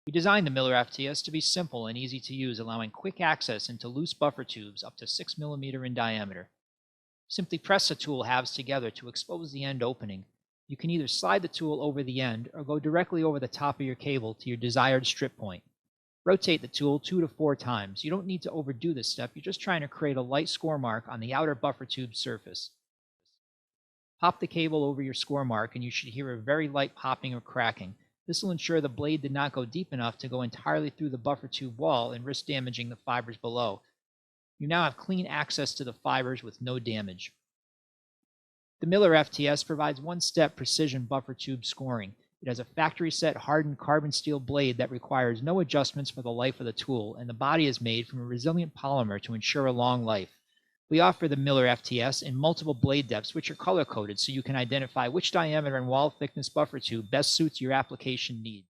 We designed the Miller FTS to be simple and easy to use, allowing quick access into loose buffer tubes up to 6 mm in diameter. Simply press the tool halves together to expose the end opening. You can either slide the tool over the end or go directly over the top of your cable to your desired strip point. Rotate the tool 2 to 4 times. You don't need to overdo this step, you're just trying to create a light score mark on the outer buffer tube surface. Pop the cable over your score mark and you should hear a very light popping or cracking. This will ensure the blade did not go deep enough to go entirely through the buffer tube wall and risk damaging the fibers below. You now have clean access to the fibers with no damage. The Miller FTS provides one-step precision buffer tube scoring. It has a factory-set hardened carbon steel blade that requires no adjustments for the life of the tool, and the body is made from a resilient polymer to ensure a long life. We offer the Miller FTS in multiple blade depths, which are color-coded so you can identify which diameter and wall thickness buffer tube best suits your application needs.